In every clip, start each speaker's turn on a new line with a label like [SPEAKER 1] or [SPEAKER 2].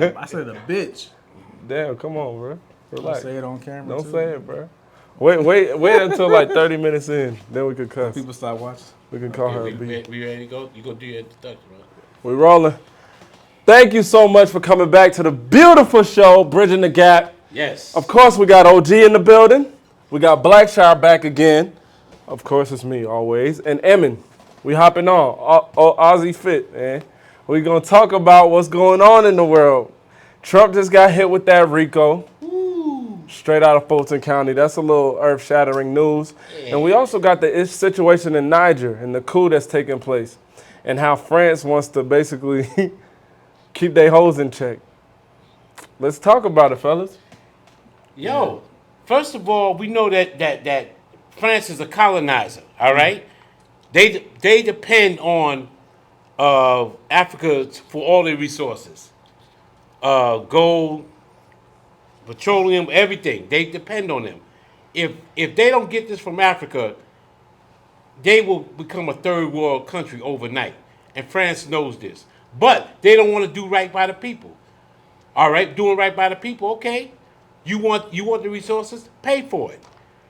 [SPEAKER 1] I said a bitch.
[SPEAKER 2] Damn, come on, bro. Relax.
[SPEAKER 1] Don't say it on camera.
[SPEAKER 2] Don't say it, bro. Wait until like 30 minutes in, then we could cuss.
[SPEAKER 1] People start watching.
[SPEAKER 2] We can call her a
[SPEAKER 3] we
[SPEAKER 2] B.
[SPEAKER 3] ready to go? You gonna do your introduction, bro?
[SPEAKER 2] We rolling. Thank you so much for coming back to the beautiful show, Bridging the Gap.
[SPEAKER 3] Yes.
[SPEAKER 2] Of course, we got OG in the building. We got Blackshire back again. Of course, it's me always. And Emin, we hopping on. Aussie Fit, man. We're going to talk about what's going on in the world. Trump just got hit with that RICO. Straight out of Fulton County. That's a little earth-shattering news. Yeah. And we also got the situation in Niger and the coup that's taking place and how France wants to basically keep their hoes in check. Let's talk about it, fellas.
[SPEAKER 3] Yo, first of all, we know that France is a colonizer, all right? They depend on Africa for all their resources. Gold, petroleum, everything. They depend on them. If they don't get this from Africa, they will become a third world country overnight. And France knows this. But they don't want to do right by the people. All right, doing right by the people, okay. You want the resources? Pay for it.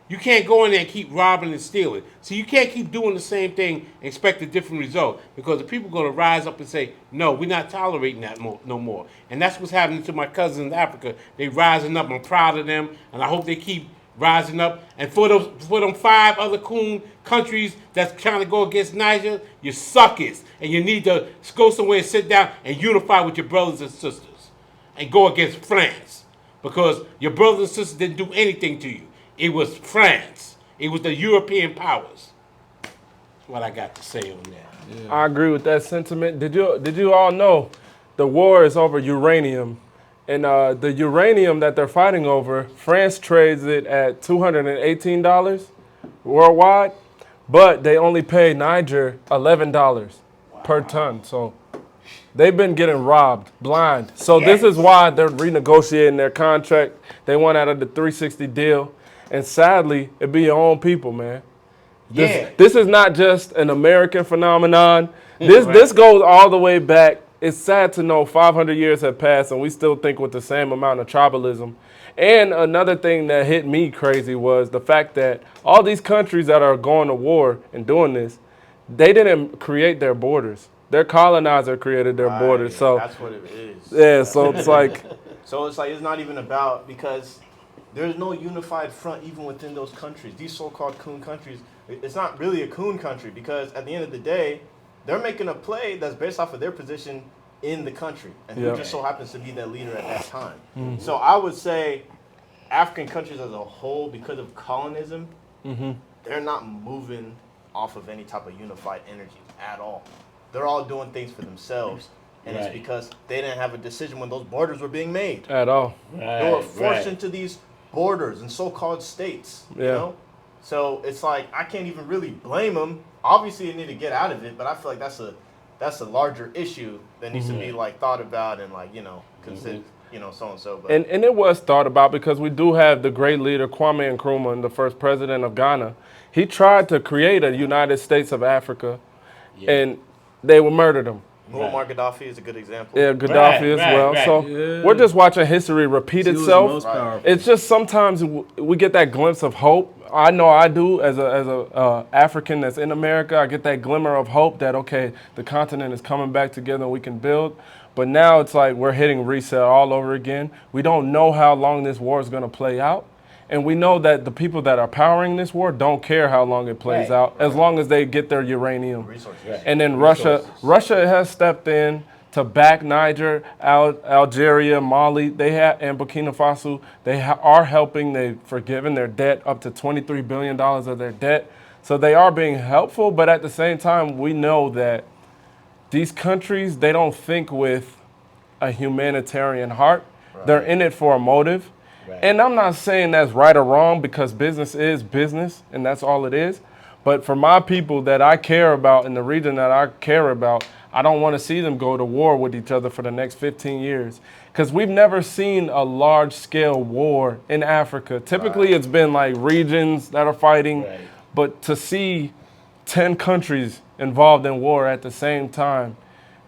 [SPEAKER 3] You can't go in there and keep robbing and stealing. So you can't keep doing the same thing and expect a different result, because the people are going to rise up and say, no, we're not tolerating that no more. And that's what's happening to my cousins in Africa. They rising up. I'm proud of them, and I hope they keep rising up. And for them 5 other coon countries that's trying to go against Niger, you suckers. And you need to go somewhere and sit down and unify with your brothers and sisters and go against France, because your brothers and sisters didn't do anything to you. It was France. It was the European powers. That's what I got to say on that.
[SPEAKER 2] Yeah. I agree with that sentiment. Did you all know the war is over uranium? And the uranium that they're fighting over, France trades it at $218 worldwide, but they only pay Niger $11 per ton. So they've been getting robbed blind. So This is why they're renegotiating their contract. They want out of the 360 deal. And sadly, it be your own people, man. This is not just an American phenomenon. This goes all the way back. It's sad to know 500 years have passed and we still think with the same amount of tribalism. And another thing that hit me crazy was the fact that all these countries that are going to war and doing this, they didn't create their borders. Their colonizer created their borders.
[SPEAKER 4] Yeah,
[SPEAKER 2] so
[SPEAKER 4] that's what it is.
[SPEAKER 2] Yeah, so it's like...
[SPEAKER 4] it's not even about, because there's no unified front even within those countries. These so-called coon countries, it's not really a coon country, because at the end of the day, they're making a play that's based off of their position in the country and who just so happens to be that leader at that time. Mm-hmm. So I would say African countries as a whole, because of colonism, they're not moving off of any type of unified energy at all. They're all doing things for themselves. And it's because they didn't have a decision when those borders were being made.
[SPEAKER 2] At all.
[SPEAKER 4] They were forced into these borders and so-called states, you know? So it's like, I can't even really blame them. Obviously, they need to get out of it, but I feel like that's a larger issue that needs to be like thought about and like, considered, so and so. But
[SPEAKER 2] and it was thought about, because we do have the great leader Kwame Nkrumah, the first president of Ghana. He tried to create a United States of Africa, and they murdered him.
[SPEAKER 4] Muammar Gaddafi is a good example.
[SPEAKER 2] Yeah, Gaddafi as well. So we're just watching history repeat itself. It's just sometimes we get that glimpse of hope. I know I do as a African that's in America. I get that glimmer of hope that, okay, the continent is coming back together and we can build. But now it's like we're hitting reset all over again. We don't know how long this war is going to play out. And we know that the people that are powering this war don't care how long it plays out, as long as they get their uranium. And then Russia has stepped in to back Niger, Algeria, Mali, and Burkina Faso. They are helping. They've forgiven their debt, up to $23 billion of their debt. So they are being helpful, but at the same time, we know that these countries, they don't think with a humanitarian heart. They're in it for a motive. And I'm not saying that's right or wrong, because business is business and that's all it is. But for my people that I care about in the region that I care about, I don't want to see them go to war with each other for the next 15 years. Because we've never seen a large scale war in Africa. Typically it's been like regions that are fighting, but to see 10 countries involved in war at the same time,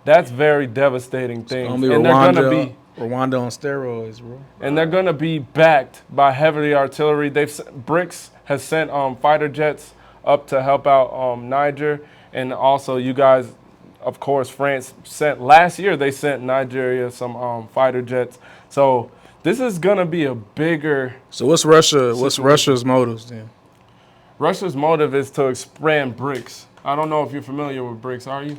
[SPEAKER 2] that's very devastating thing.
[SPEAKER 1] And they're going to be Rwanda on steroids, bro.
[SPEAKER 2] And they're going to be backed by heavy artillery. BRICS has sent fighter jets up to help out Niger. And also you guys, of course, France sent, last year they sent Nigeria some fighter jets. So this is going to be a bigger
[SPEAKER 1] So what's
[SPEAKER 2] situation.
[SPEAKER 1] Russia's motives then?
[SPEAKER 2] Russia's motive is to expand BRICS. I don't know if you're familiar with BRICS, are you?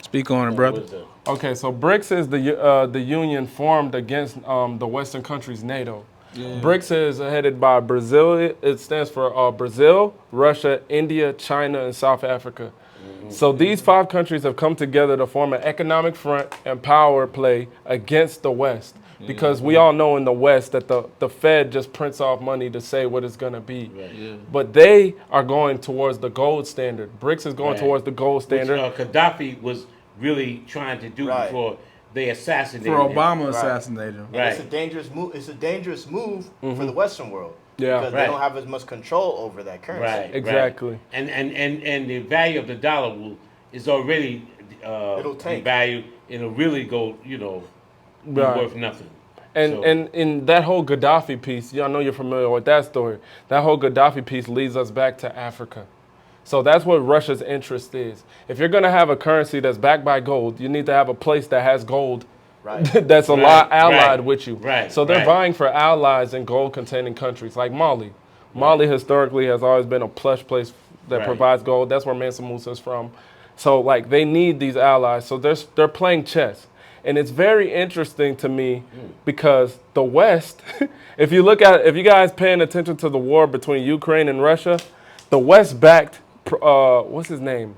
[SPEAKER 1] Speak on it, brother.
[SPEAKER 2] Okay, so BRICS is the union formed against the Western countries, NATO. Yeah. BRICS is headed by Brazil. It stands for Brazil, Russia, India, China, and South Africa. Mm-hmm. So these 5 countries have come together to form an economic front and power play against the West. Because we all know in the West that the Fed just prints off money to say what it's going to be. Right. Yeah. But they are going towards the gold standard. BRICS is going towards the gold standard.
[SPEAKER 3] Which Gaddafi was really trying to do before they assassinated him.
[SPEAKER 1] For Obama assassinated him.
[SPEAKER 4] Right. It's a dangerous move. It's a dangerous move for the Western world.
[SPEAKER 2] Yeah.
[SPEAKER 4] Because they don't have as much control over that currency.
[SPEAKER 3] Right.
[SPEAKER 2] Exactly.
[SPEAKER 3] Right. And the value of the dollar is already
[SPEAKER 4] it'll tank.
[SPEAKER 3] Value. It'll really go, be worth nothing.
[SPEAKER 2] And in that whole Gaddafi piece, I know you're familiar with that story. That whole Gaddafi piece leads us back to Africa. So that's what Russia's interest is. If you're going to have a currency that's backed by gold, you need to have a place that has gold that's a lot allied with you.
[SPEAKER 3] Right.
[SPEAKER 2] So they're vying for allies in gold-containing countries like Mali. Mali historically has always been a plush place that provides gold. That's where Mansa Musa is from. So they need these allies. So they're playing chess. And it's very interesting to me because the West, if you guys paying attention to the war between Ukraine and Russia, the West backed, what's his name?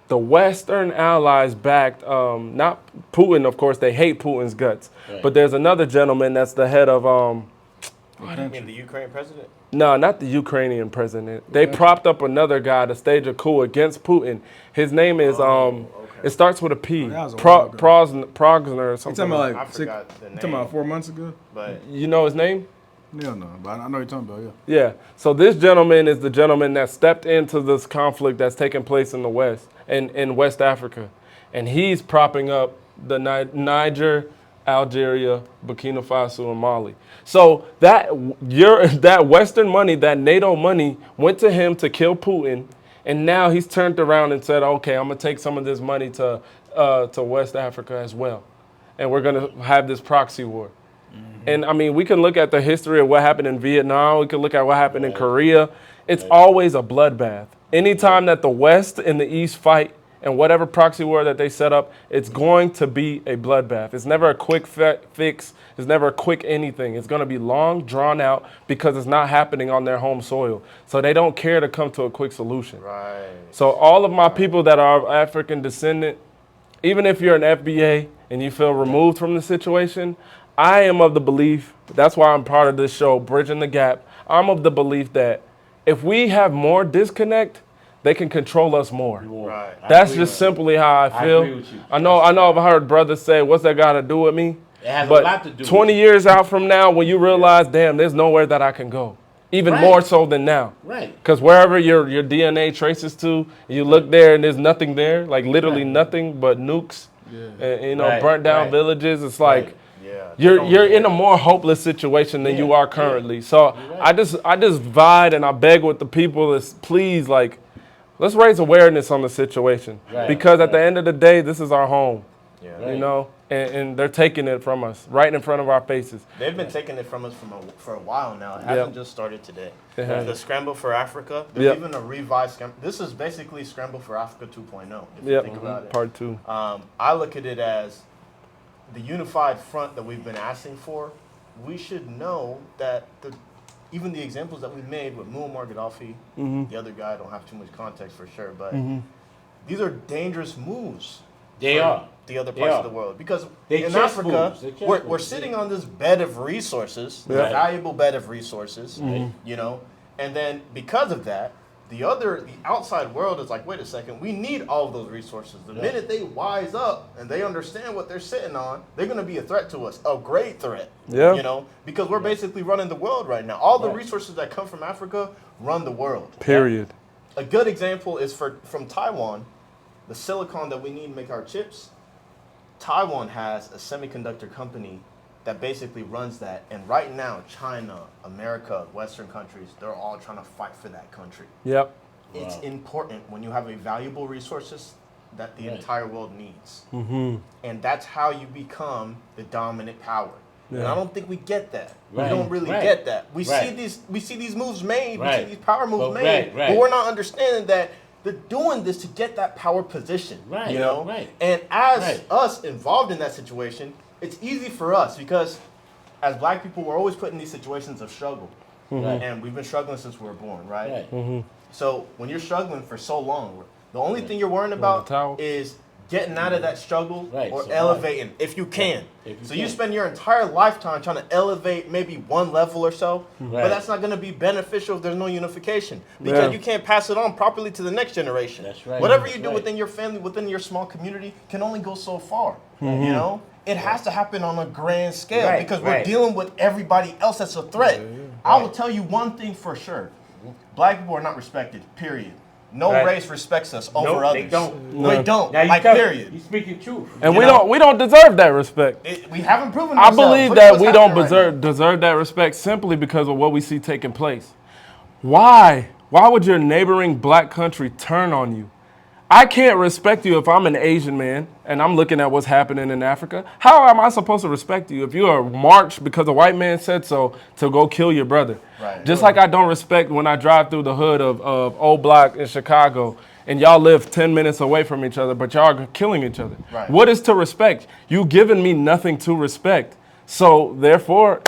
[SPEAKER 2] The Western allies backed, not Putin, of course, they hate Putin's guts. Right. But there's another gentleman that's the head of...
[SPEAKER 4] you mean the Ukraine president?
[SPEAKER 2] No, not the Ukrainian president. They propped up another guy to stage a coup against Putin. His name is... It starts with a P. Progner or something.
[SPEAKER 4] I forgot the name.
[SPEAKER 1] You talking about 4 months ago?
[SPEAKER 4] But
[SPEAKER 2] you know his name?
[SPEAKER 1] No, but I know you're talking about,
[SPEAKER 2] Yeah. So this gentleman is the gentleman that stepped into this conflict that's taking place in the West, in West Africa. And he's propping up the Niger, Algeria, Burkina Faso, and Mali. So that Western money, that NATO money, went to him to kill Putin. And now he's turned around and said, okay, I'm going to take some of this money to West Africa as well. And we're going to have this proxy war. Mm-hmm. And, I mean, we can look at the history of what happened in Vietnam. We can look at what happened in Korea. It's always a bloodbath. Anytime that the West and the East fight and whatever proxy war that they set up, it's going to be a bloodbath. It's never a quick fix. It's never a quick anything. It's going to be long, drawn out, because it's not happening on their home soil. So they don't care to come to a quick solution.
[SPEAKER 4] Right.
[SPEAKER 2] So all of my people that are of African descent, even if you're an FBA and you feel removed from the situation, I am of the belief, that's why I'm part of this show, Bridging the Gap. I'm of the belief that if we have more disconnect, they can control us more.
[SPEAKER 4] Right.
[SPEAKER 2] That's just simply how I feel.
[SPEAKER 3] I agree with you.
[SPEAKER 2] I know I've heard brothers say, what's that got to do with me?
[SPEAKER 3] It has
[SPEAKER 2] But
[SPEAKER 3] a lot to do
[SPEAKER 2] 20 years out from now, when you realize, damn, there's nowhere that I can go. Even more so than now.
[SPEAKER 3] Right.
[SPEAKER 2] Because wherever your DNA traces to, you look there and there's nothing there, like literally nothing but nukes and burnt down villages. It's like you're in a more hopeless situation than you are currently. So I just vibe and I beg with the people is please, like, let's raise awareness on the situation. Right. Because at the end of the day, this is our home. Yeah. You know? And they're taking it from us right in front of our faces.
[SPEAKER 4] They've been taking it from us for a while now. It hasn't just started today. The Scramble for Africa, there's even a revised Scramble. This is basically Scramble for Africa 2.0, if you think about it.
[SPEAKER 2] Part 2.
[SPEAKER 4] I look at it as the unified front that we've been asking for. We should know that even the examples that we made with Muammar Gaddafi, the other guy, I don't have too much context for sure, but these are dangerous moves.
[SPEAKER 3] They are.
[SPEAKER 4] The other parts of the world. Because in Africa, we're sitting on this bed of resources, valuable bed of resources, you know, and then because of that, the outside world is like, wait a second, we need all of those resources. The minute they wise up and they understand what they're sitting on, they're going to be a threat to us, a great threat, you know, because we're basically running the world right now. All the resources that come from Africa run the world.
[SPEAKER 2] Period.
[SPEAKER 4] A good example is from Taiwan, the silicon that we need to make our chips. Taiwan has a semiconductor company that basically runs that. And right now, China, America, Western countries, they're all trying to fight for that country.
[SPEAKER 2] Yep.
[SPEAKER 4] It's important when you have a valuable resources that the
[SPEAKER 3] Right.
[SPEAKER 4] entire world needs.
[SPEAKER 2] Mm-hmm.
[SPEAKER 4] And that's how you become the dominant power. And
[SPEAKER 2] Yeah.
[SPEAKER 4] I don't think we get that.
[SPEAKER 3] Right.
[SPEAKER 4] We don't really
[SPEAKER 3] Right.
[SPEAKER 4] get that. We
[SPEAKER 3] Right.
[SPEAKER 4] see these moves made, we
[SPEAKER 3] Right.
[SPEAKER 4] see these power moves
[SPEAKER 3] But-
[SPEAKER 4] made,
[SPEAKER 3] right.
[SPEAKER 4] but we're not understanding that they're doing this to get that power position.
[SPEAKER 3] Right.
[SPEAKER 4] You know?
[SPEAKER 3] Right.
[SPEAKER 4] And as
[SPEAKER 3] Right.
[SPEAKER 4] us involved in that situation, it's easy for us because as black people, we're always put in these situations of struggle.
[SPEAKER 3] Right.
[SPEAKER 4] And we've been struggling since we were born, right?
[SPEAKER 3] Right.
[SPEAKER 4] So when you're struggling for so long, the only thing you're worrying
[SPEAKER 2] the
[SPEAKER 4] about
[SPEAKER 2] towel?
[SPEAKER 4] is getting out of that struggle
[SPEAKER 3] Right,
[SPEAKER 4] or
[SPEAKER 3] so
[SPEAKER 4] elevating if you can.
[SPEAKER 3] If you
[SPEAKER 4] So
[SPEAKER 3] can.
[SPEAKER 4] you spend your entire lifetime trying to elevate maybe one level or so,
[SPEAKER 3] Right.
[SPEAKER 4] but that's not going to be beneficial if there's no unification because
[SPEAKER 2] Yeah.
[SPEAKER 4] you can't pass it on properly to the next generation.
[SPEAKER 3] That's right.
[SPEAKER 4] Whatever you
[SPEAKER 3] That's
[SPEAKER 4] do
[SPEAKER 3] right.
[SPEAKER 4] within your family, within your small community, can only go so far. You know, it has to happen on a grand scale
[SPEAKER 3] Right,
[SPEAKER 4] because we're
[SPEAKER 3] right.
[SPEAKER 4] dealing with everybody else that's a threat. I will tell you one thing for sure: black people are not respected. Period. No
[SPEAKER 3] Right.
[SPEAKER 4] race respects us over
[SPEAKER 3] Nope,
[SPEAKER 4] others.
[SPEAKER 3] they don't.
[SPEAKER 4] We don't.
[SPEAKER 3] Now you
[SPEAKER 4] Like
[SPEAKER 3] tell-
[SPEAKER 4] period.
[SPEAKER 3] You speaking truth.
[SPEAKER 2] And
[SPEAKER 4] You
[SPEAKER 2] we
[SPEAKER 4] know?
[SPEAKER 2] don't deserve that respect.
[SPEAKER 4] We haven't proven
[SPEAKER 2] I
[SPEAKER 4] ourselves.
[SPEAKER 2] believe
[SPEAKER 4] Look at
[SPEAKER 2] that
[SPEAKER 4] what's
[SPEAKER 2] we don't
[SPEAKER 4] happening right
[SPEAKER 2] deserve that respect simply because of what we see taking place. Why? Why would your neighboring black country turn on you? I can't respect you if I'm an Asian man and I'm looking at what's happening in Africa. How am I supposed to respect you if you are marched because a white man said so to go kill your brother?
[SPEAKER 4] Right.
[SPEAKER 2] Just like I don't respect when I drive through the hood of Old Block in Chicago and y'all live 10 minutes away from each other, but y'all are killing each other.
[SPEAKER 4] Right.
[SPEAKER 2] What is to respect? You given me nothing to respect. So therefore,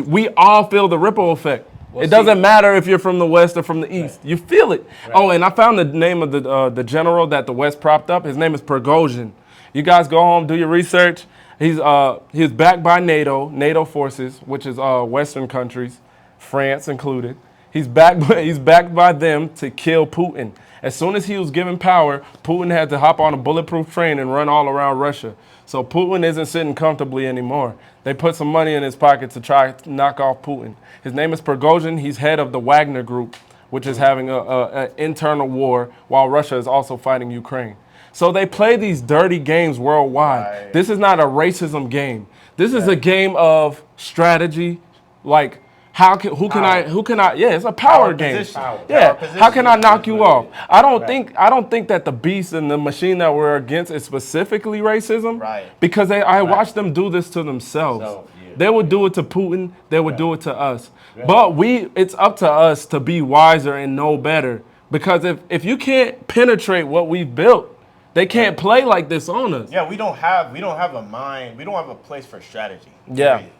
[SPEAKER 2] we all feel the ripple effect.
[SPEAKER 3] Well,
[SPEAKER 2] it doesn't
[SPEAKER 3] see-
[SPEAKER 2] matter if you're from the West or from the East. You feel it. Oh, and I found the name of the general that the West propped up. His name is Prigozhin. You guys go home, do your research. He's backed by NATO forces, which is Western countries, France included. He's backed by them to kill Putin. As soon as he was given power, Putin had to hop on a bulletproof train and run all around Russia. So Putin isn't sitting comfortably anymore. They put some money in his pocket to try to knock off Putin. His name is Prigozhin. He's head of the Wagner Group, which is having an internal war while Russia is also fighting Ukraine. So they play these dirty games worldwide.
[SPEAKER 4] Right.
[SPEAKER 2] This is not a racism game. This is a game of strategy, like who can I? Yeah, it's a power game.
[SPEAKER 4] position. Power.
[SPEAKER 2] Yeah,
[SPEAKER 4] Power
[SPEAKER 2] how can I
[SPEAKER 4] position.
[SPEAKER 2] knock you off? I don't think that the beast and the machine that we're against is specifically racism.
[SPEAKER 4] Right.
[SPEAKER 2] Because I watched them do this to themselves.
[SPEAKER 3] So, yeah.
[SPEAKER 2] They would do it to Putin. They would do it to us. But it's up to us to be wiser and know better. Because if you can't penetrate what we've built, they can't play like this on us.
[SPEAKER 4] Yeah, we don't have a mind. We don't have a place for strategy.
[SPEAKER 2] Yeah.
[SPEAKER 4] period.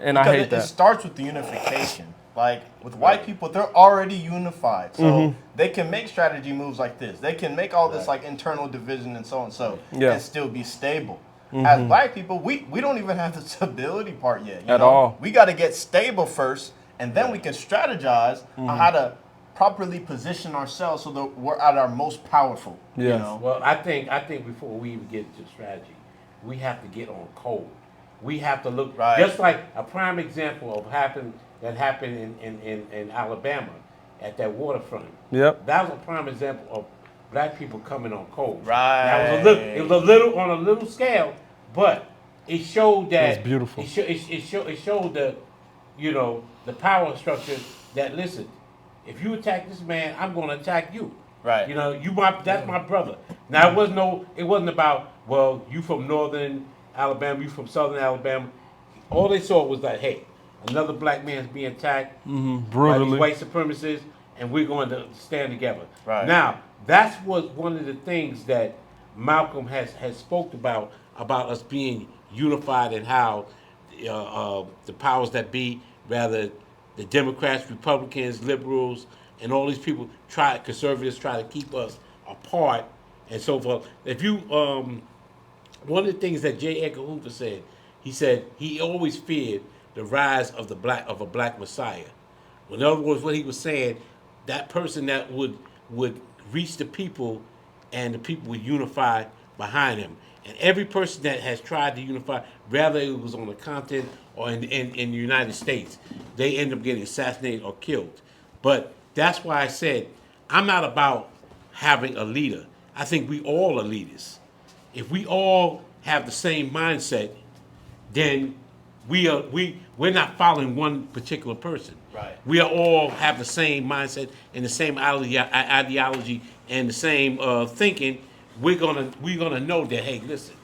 [SPEAKER 2] And I
[SPEAKER 4] Because
[SPEAKER 2] hate
[SPEAKER 4] it
[SPEAKER 2] that.
[SPEAKER 4] starts with the unification. Like with white people, they're already unified, so
[SPEAKER 2] Mm-hmm.
[SPEAKER 4] they can make strategy moves like this. They can make all this like internal division and so and so,
[SPEAKER 2] Yeah.
[SPEAKER 4] and still be stable. As black people, we don't even have the stability part yet. You
[SPEAKER 2] At
[SPEAKER 4] know?
[SPEAKER 2] all.
[SPEAKER 4] We got to get stable first, and then we can strategize on how to properly position ourselves so that we're at our most powerful. You
[SPEAKER 2] Yes.
[SPEAKER 4] know?
[SPEAKER 3] Well, I think before we even get to strategy, we have to get on code. We have to look
[SPEAKER 4] Right.
[SPEAKER 3] just like a prime example of that happened in Alabama at that waterfront.
[SPEAKER 2] Yep.
[SPEAKER 3] That was a prime example of black people coming on code.
[SPEAKER 4] Right.
[SPEAKER 3] That was it was a little on a little scale, but it showed that
[SPEAKER 2] It's beautiful.
[SPEAKER 3] It showed the the power structure that listen, if you attack this man, I'm going to attack you.
[SPEAKER 4] Right.
[SPEAKER 3] You know, that's my brother. Now it wasn't about, well, you from northern Alabama, you from southern Alabama. All they saw was that, hey, another black man's being attacked by these
[SPEAKER 2] Brutally.
[SPEAKER 3] white supremacists, and we're going to stand together.
[SPEAKER 4] Right.
[SPEAKER 3] Now, that's one of the things that Malcolm has spoke about us being unified and how the powers that be, rather the Democrats, Republicans, liberals, and all these people conservatives try to keep us apart and so forth. If you, one of the things that J. Edgar Hoover said, he said he always feared the rise of a black messiah. In other words, what he was saying, that person that would reach the people, and the people would unify behind him. And every person that has tried to unify, whether it was on the continent or in the United States, they end up getting assassinated or killed. But that's why I said I'm not about having a leader. I think we all are leaders. If we all have the same mindset, then we're not following one particular person.
[SPEAKER 4] Right.
[SPEAKER 3] We are all have the same mindset and the same ideology and the same thinking. We're gonna know that, hey, listen,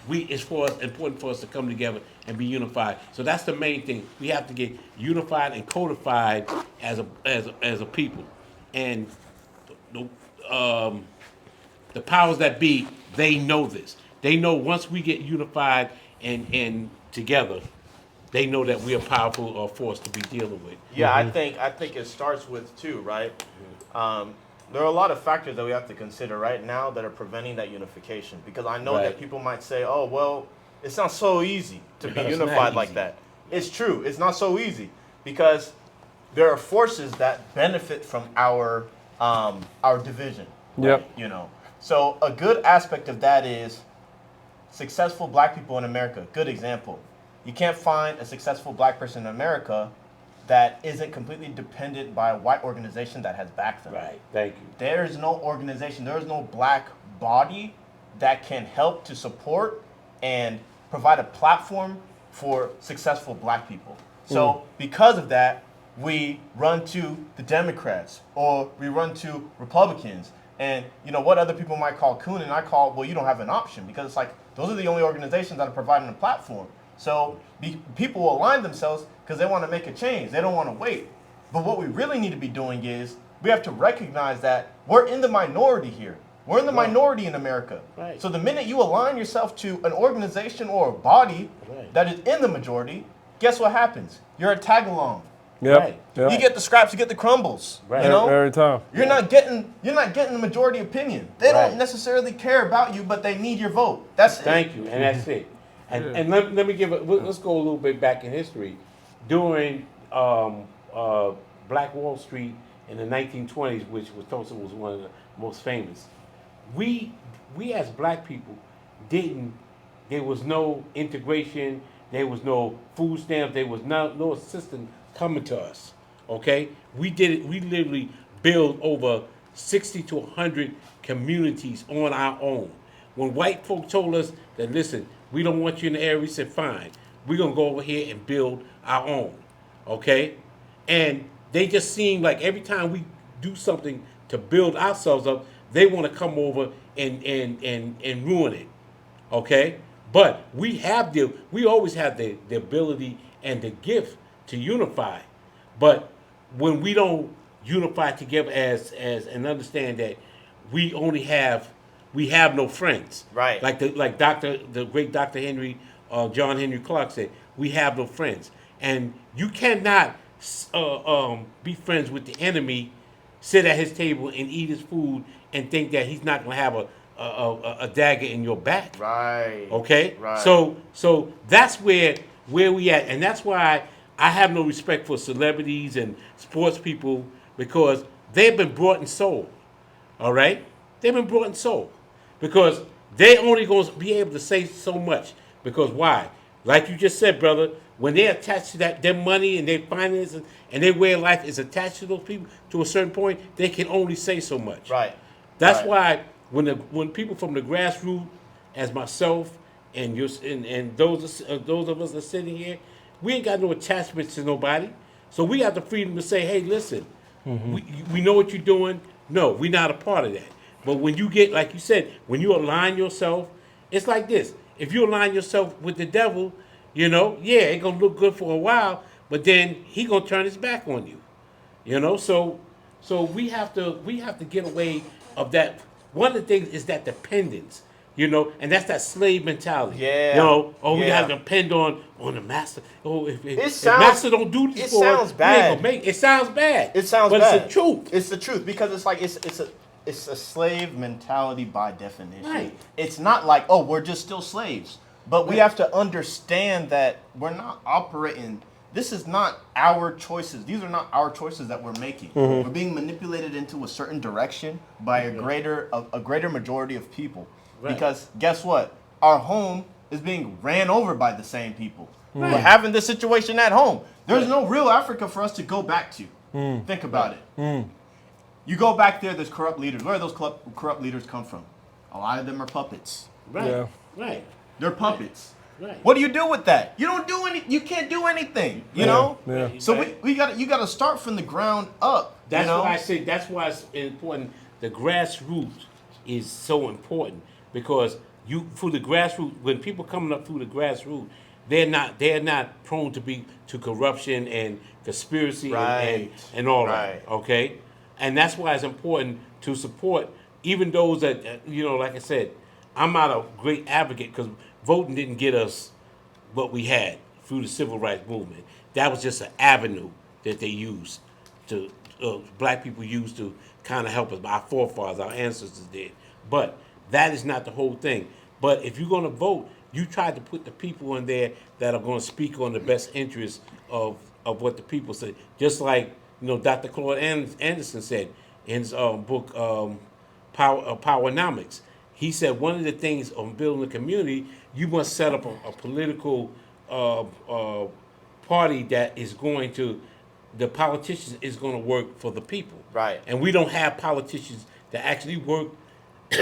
[SPEAKER 3] it's important for us to come together and be unified. So that's the main thing. We have to get unified and codified as a people, and the powers that be, they know this. They know once we get unified and together, they know that we are powerful force to be dealing with.
[SPEAKER 4] Yeah, I think it starts with two, right? There are a lot of factors that we have to consider right now that are preventing that unification. Because I know that people might say, "Oh, well, it's not so easy to be unified like that." It's true. It's not so easy because there are forces that benefit from our division.
[SPEAKER 2] Yep.
[SPEAKER 4] Right? You know. So a good aspect of that is successful black people in America. Good example. You can't find a successful black person in America that isn't completely dependent by a white organization that has backed them.
[SPEAKER 3] Right. Thank you.
[SPEAKER 4] There is no organization, there is no black body that can help to support and provide a platform for successful black people. So because of that, we run to the Democrats or we run to Republicans. And you know what other people might call coon, and I call, well, you don't have an option, because it's like those are the only organizations that are providing a platform. So people will align themselves because they want to make a change. They don't want to wait. But what we really need to be doing is we have to recognize that we're in the minority here. We're in the minority in America.
[SPEAKER 3] Right.
[SPEAKER 4] So the minute you align yourself to an organization or a body that is in the majority, guess what happens? You're a tag along.
[SPEAKER 2] Yep.
[SPEAKER 3] Right.
[SPEAKER 2] Yep.
[SPEAKER 4] You get the scraps, you get the crumbles.
[SPEAKER 3] Right.
[SPEAKER 4] You know?
[SPEAKER 2] Every time.
[SPEAKER 4] You're not getting the majority opinion. They
[SPEAKER 3] Right.
[SPEAKER 4] don't necessarily care about you, but they need your vote. That's
[SPEAKER 3] Thank you, and that's it. And let me let's go a little bit back in history. During Black Wall Street in the 1920s, which was Tulsa was one of the most famous, we as black people there was no integration, there was no food stamps, there was no assistance coming to us, okay? We literally built over 60 to 100 communities on our own. When white folk told us that, listen, we don't want you in the area, we said, fine, we're going to go over here and build our own, okay? And they just seem like every time we do something to build ourselves up, they want to come over and ruin it, okay? But we always have the ability and the gift to unify. But when we don't unify together and understand that we have no friends. Right. Like the great Dr. Henry, John Henry Clark said, we have no friends. And you cannot be friends with the enemy, sit at his table and eat his food and think that he's not going to have a dagger in your back.
[SPEAKER 4] Right.
[SPEAKER 3] Okay?
[SPEAKER 4] Right.
[SPEAKER 3] So that's where we at. And that's why I have no respect for celebrities and sports people, because they've been brought and sold. All right? They've been brought and sold. Because they only going to be able to say so much. Because why? Like you just said, brother, when they're attached to their money and their finances and their way of life is attached to those people to a certain point, they can only say so much.
[SPEAKER 4] Right.
[SPEAKER 3] That's why when people from the grassroots, as myself and those of us that are sitting here, we ain't got no attachments to nobody. So we have the freedom to say, hey, listen, we know what you're doing. No, we're not a part of that. But when you get, like you said, when you align yourself, it's like this. If you align yourself with the devil, it's going to look good for a while, but then he going to turn his back on you. So we have to get away of that. One of the things is that dependence, and that's that slave mentality.
[SPEAKER 4] Yeah.
[SPEAKER 3] We got to depend on the master. If
[SPEAKER 4] sounds,
[SPEAKER 3] master don't do this for us,
[SPEAKER 4] sounds bad.
[SPEAKER 3] It sounds bad.
[SPEAKER 4] It sounds
[SPEAKER 3] but
[SPEAKER 4] bad.
[SPEAKER 3] It's the truth.
[SPEAKER 4] It's the truth, because it's like it's a slave mentality by definition.
[SPEAKER 3] Right.
[SPEAKER 4] It's not like, oh, we're just still slaves. But we have to understand that we're not operating. This is not our choices. These are not our choices that we're making. We're being manipulated into a certain direction by a greater majority of people. Right. Because guess what? Our home is being ran over by the same people. Right. We're having this situation at home. There's no real Africa for us to go back to. Think about it. You go back there, there's corrupt leaders. Where do those corrupt leaders come from? A lot of them are puppets.
[SPEAKER 3] Right.
[SPEAKER 2] Yeah.
[SPEAKER 3] Right.
[SPEAKER 4] They're puppets.
[SPEAKER 3] Right.
[SPEAKER 4] What do you do with that? You don't do any. You can't do anything. You know.
[SPEAKER 2] Yeah.
[SPEAKER 4] So you got to start from the ground up.
[SPEAKER 3] That's why I say that's why it's important. The grassroots is so important because through the grassroots, when people coming up through the grassroots, they're not prone to corruption and conspiracy and all that. Okay, and that's why it's important to support even those that like I said, I'm not a great advocate because voting didn't get us what we had through the civil rights movement. That was just an avenue that they used to black people used to kind of help us. Our forefathers, our ancestors did. But that is not the whole thing. But if you're going to vote, you try to put the people in there that are going to speak on the best interests of what the people say. Just like Dr. Claude Anderson said in his book Powernomics. He said one of the things on building a community, you must set up a political party that is going to, the politicians is going to work for the people.
[SPEAKER 4] Right.
[SPEAKER 3] And we don't have politicians that actually work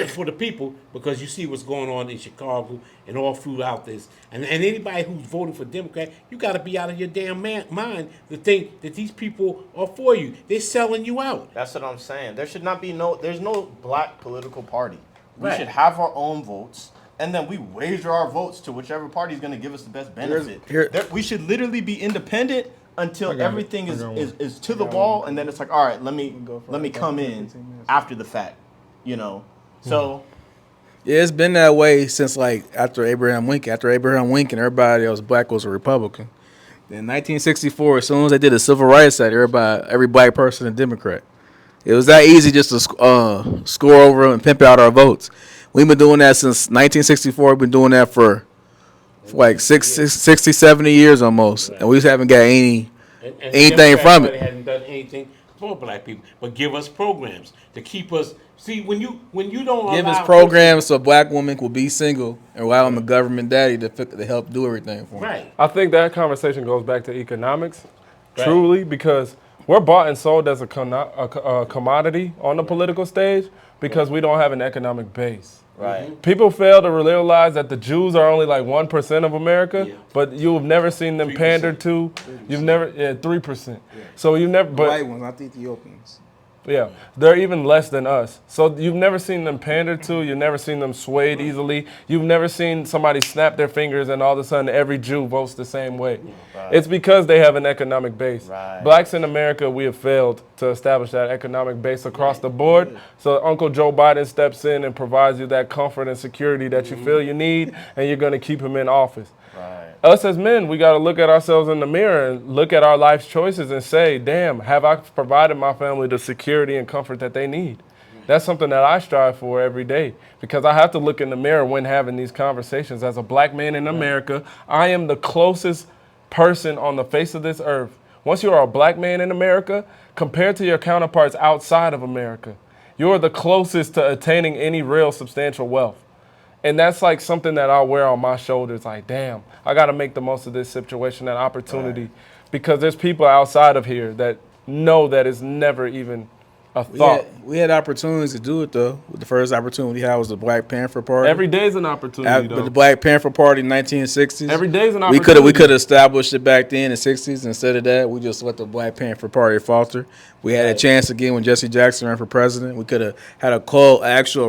[SPEAKER 3] for the people because you see what's going on in Chicago and all throughout this. And anybody who's voting for Democrat, you got to be out of your damn mind to think that these people are for you. They're selling you out.
[SPEAKER 4] That's what I'm saying. There should not be there's no black political party. We
[SPEAKER 3] Right.
[SPEAKER 4] should have our own votes, and then we wager our votes to whichever party is going to give us the best benefit. We should literally be independent until everything is to the wall, and then it's like, all right, let me come in after the fact, So
[SPEAKER 1] Yeah, it's been that way since like after Abraham Lincoln. After Abraham Lincoln, everybody that was black was a Republican. In 1964, as soon as they did the Civil Rights Act, every black person a Democrat. It was that easy just to score over and pimp out our votes. We've been doing that since 1964. We've been doing that for like 60, 70 years almost, and we just haven't got anything from it.
[SPEAKER 3] Hasn't done anything for black people, but give us programs to keep us. See, when you don't
[SPEAKER 1] Give us
[SPEAKER 3] allow
[SPEAKER 1] programs so a black woman will be single and rely on the government daddy to help do everything for them.
[SPEAKER 3] right,
[SPEAKER 2] I think that conversation goes back to economics,
[SPEAKER 3] Right.
[SPEAKER 2] truly, because we're bought and sold as a commodity on the political stage because we don't have an economic base.
[SPEAKER 4] right.
[SPEAKER 2] People fail to realize that the Jews are only like 1% of America,
[SPEAKER 3] Yeah.
[SPEAKER 2] but you've never seen them
[SPEAKER 3] 3%.
[SPEAKER 2] pander to. You've never, 3%. So you never,
[SPEAKER 1] The
[SPEAKER 2] but
[SPEAKER 1] white ones, not the Ethiopians.
[SPEAKER 2] yeah, they're even less than us. So you've never seen them pander to. You've never seen them swayed easily. You've never seen somebody snap their fingers and all of a sudden every Jew votes the same way.
[SPEAKER 4] Right.
[SPEAKER 2] It's because they have an economic base.
[SPEAKER 4] Right.
[SPEAKER 2] Blacks in America, we have failed to establish that economic base across the board. So Uncle Joe Biden steps in and provides you that comfort and security that you feel you need, and you're going to keep him in office.
[SPEAKER 4] Right.
[SPEAKER 2] Us as men, we got to look at ourselves in the mirror and look at our life's choices and say, damn, have I provided my family the security and comfort that they need? That's something that I strive for every day because I have to look in the mirror when having these conversations. As a black man in America, I am the closest person on the face of this earth. Once you are a black man in America, compared to your counterparts outside of America, you're the closest to attaining any real substantial wealth. And that's like something that I'll wear on my shoulders. Like, damn, I got to make the most of this situation and opportunity because there's people outside of here that know that it's never even a thought.
[SPEAKER 1] We had opportunities to do it, though. The first opportunity we had was the Black Panther Party.
[SPEAKER 2] Every day is an opportunity,
[SPEAKER 1] But
[SPEAKER 2] though.
[SPEAKER 1] the Black Panther Party in 1960s.
[SPEAKER 2] Every day is an
[SPEAKER 1] We
[SPEAKER 2] opportunity.
[SPEAKER 1] could have established it back then in the 60s. Instead of that, we just let the Black Panther Party falter. We had a chance again when Jesse Jackson ran for president. We could have had a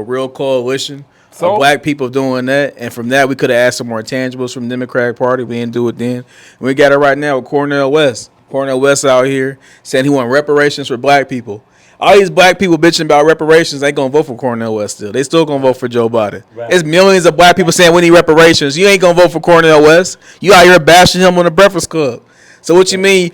[SPEAKER 1] real coalition of black people doing that. And from that, we could have asked some more tangibles from the Democratic Party. We didn't do it then. And we got it right now with Cornel West. Cornel West out here saying he want reparations for black people. All these black people bitching about reparations ain't gonna vote for Cornel West still. They still gonna vote for Joe Biden.
[SPEAKER 3] Right.
[SPEAKER 1] There's millions of black people saying we need reparations. You ain't gonna vote for Cornel West. You out here bashing him on the Breakfast Club. So what you mean?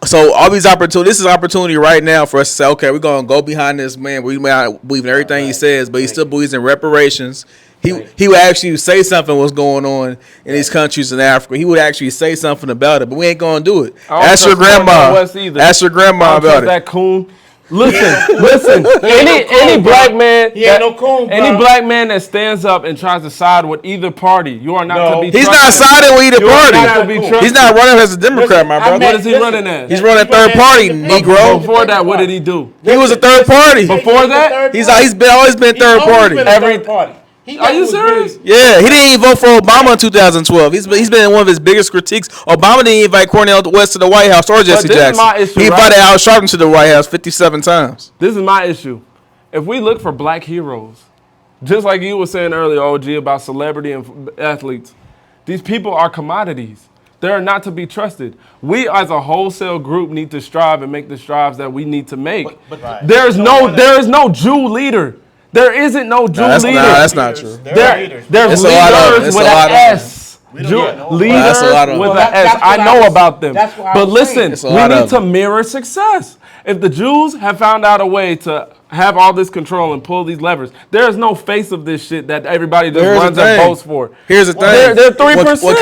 [SPEAKER 1] So all these opportunities. This is opportunity right now for us to say, okay, we're gonna go behind this man. We may not believe in everything he says, but he still believes in reparations. He would actually say something what's going on in these countries in Africa. He would actually say something about it, but we ain't gonna do it.
[SPEAKER 2] I don't
[SPEAKER 1] Ask your
[SPEAKER 2] trust Cornel
[SPEAKER 1] grandma.
[SPEAKER 2] West either.
[SPEAKER 1] Ask your grandma
[SPEAKER 2] I don't
[SPEAKER 1] about
[SPEAKER 2] trust
[SPEAKER 1] it.
[SPEAKER 2] that coon. Listen. Any black man,
[SPEAKER 3] He ain't no coon, bro.
[SPEAKER 2] any black man that stands up and tries to side with either party, you are not
[SPEAKER 3] No.
[SPEAKER 2] to be
[SPEAKER 1] He's
[SPEAKER 2] trusted.
[SPEAKER 1] not siding with either
[SPEAKER 2] You are not to
[SPEAKER 1] party.
[SPEAKER 2] be
[SPEAKER 3] He's
[SPEAKER 2] trusted.
[SPEAKER 1] He's not running as a Democrat,
[SPEAKER 3] Listen,
[SPEAKER 1] my
[SPEAKER 3] I
[SPEAKER 1] brother.
[SPEAKER 3] met-
[SPEAKER 2] What is he
[SPEAKER 3] listen,
[SPEAKER 2] running as?
[SPEAKER 1] He's running third party, Negro.
[SPEAKER 2] Before that, what did he do?
[SPEAKER 1] He was a third party.
[SPEAKER 2] Before that,
[SPEAKER 1] He's always been third
[SPEAKER 3] He's always
[SPEAKER 1] party.
[SPEAKER 3] been a third party.
[SPEAKER 2] Are you serious?
[SPEAKER 1] Yeah, he didn't even vote for Obama in 2012. He's been one of his biggest critiques. Obama didn't invite Cornel West to the White House or Jesse Jackson. He invited Al Sharpton to the White House 57 times.
[SPEAKER 2] This is my issue. If we look for black heroes, just like you were saying earlier, OG, about celebrity and athletes, these people are commodities. They are not to be trusted. We as a wholesale group need to strive and make the strives that we need to make. There is no Jew leader. There isn't no Jew leader.
[SPEAKER 1] That's not true.
[SPEAKER 2] There's leaders with an S. Leaders with an S. I know about them. But listen, we need to mirror success. If the Jews have found out a way to have all this control and pull these levers, there is no face of this shit that everybody just runs and votes for.
[SPEAKER 1] Here's the thing.
[SPEAKER 2] They're 3%.
[SPEAKER 1] When